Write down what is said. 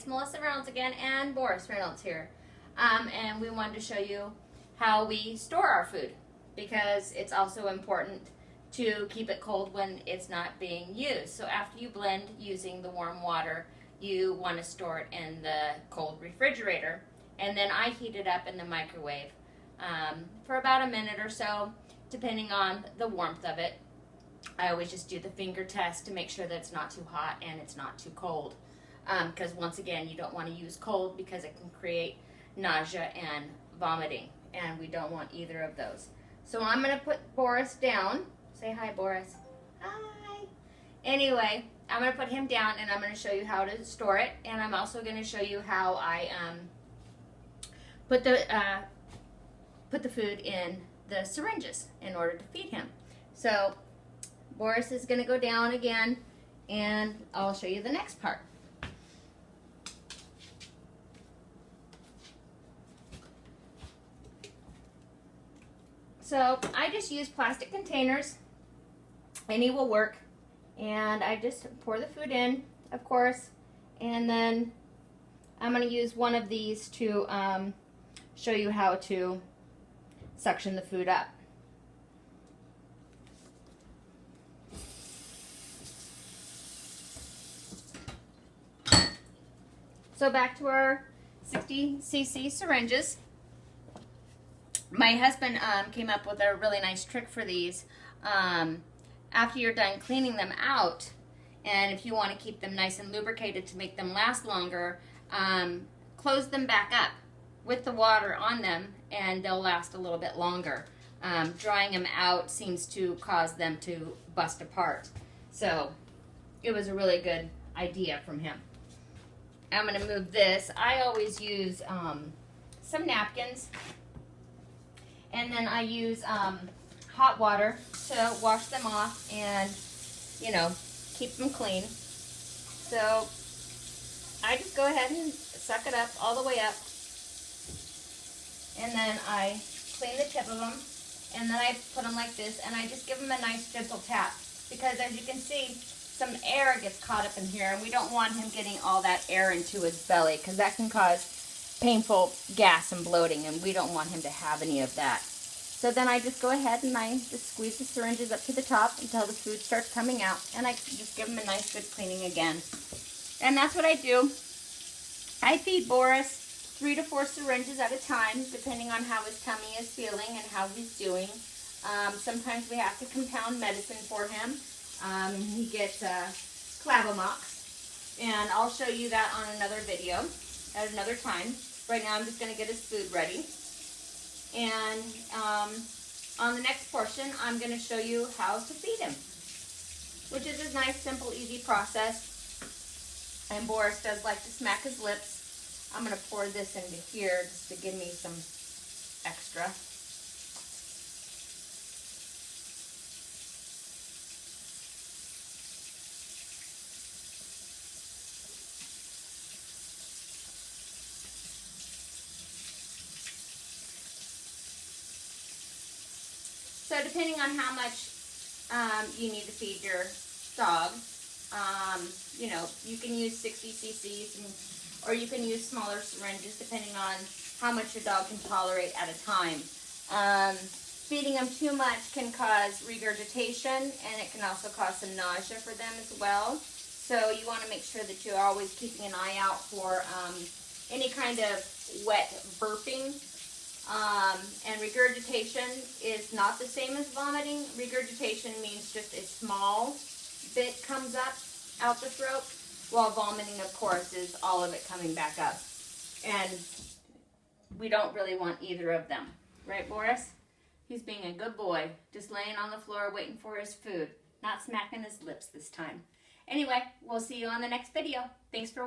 it's Melissa Reynolds again and Boris Reynolds here. And we wanted to show you how we store our food, because it's also important to keep it cold when it's not being used. So after you blend using the warm water, you want to store it in the cold refrigerator. And then I heat it up in the microwave for about a minute or so, depending on the warmth of it. I always just do the finger test to make sure that it's not too hot and it's not too cold. Because once again, you don't want to use cold because it can create nausea and vomiting, and we don't want either of those. So I'm going to put Boris down. Say hi, Boris. Hi. Anyway, I'm going to put him down and I'm going to show you how to store it, and I'm also going to show you how I put the food in the syringes in order to feed him. So Boris is going to go down again, and I'll show you the next part. So I just use plastic containers. Any will work. And I just pour the food in, of course, and then I'm going to use one of these to show you how to suction the food up. So back to our 60cc syringes. My husband came up with a really nice trick for these. After you're done cleaning them out, and if you want to keep them nice and lubricated to make them last longer, close them back up with the water on them and they'll last a little bit longer. Drying them out seems to cause them to bust apart. So it was a really good idea from him. I'm going to move this. I always use some napkins, and then I use hot water to wash them off and, you know, keep them clean. So I just go ahead and suck it up all the way up, and then I clean the tip of them, and then I put them like this, and I just give them a nice gentle tap, because as you can see, some air gets caught up in here, and we don't want him getting all that air into his belly, because that can cause painful gas and bloating, and we don't want him to have any of that. So then I just go ahead and I just squeeze the syringes up to the top until the food starts coming out, and I just give him a nice good cleaning again. And that's what I do. I feed Boris 3 to 4 syringes at a time, depending on how his tummy is feeling and how he's doing. Sometimes we have to compound medicine for him. He gets Clavomox, and I'll show you that on another video at another time. Right now I'm just going to get his food ready. And on the next portion, I'm going to show you how to feed him, which is a nice, simple, easy process. And Boris does like to smack his lips. I'm going to pour this into here just to give me some extra. So depending on how much you need to feed your dog, you know, you can use 60 cc's, or you can use smaller syringes depending on how much your dog can tolerate at a time. Feeding them too much can cause regurgitation, and it can also cause some nausea for them as well. So you want to make sure that you're always keeping an eye out for any kind of wet burping. And regurgitation is not the same as vomiting. Regurgitation means just a small bit comes up out the throat, while vomiting, of course, is all of it coming back up. And we don't really want either of them. Right, Boris? He's being a good boy, just laying on the floor waiting for his food, not smacking his lips this time. Anyway, we'll see you on the next video. Thanks for watching.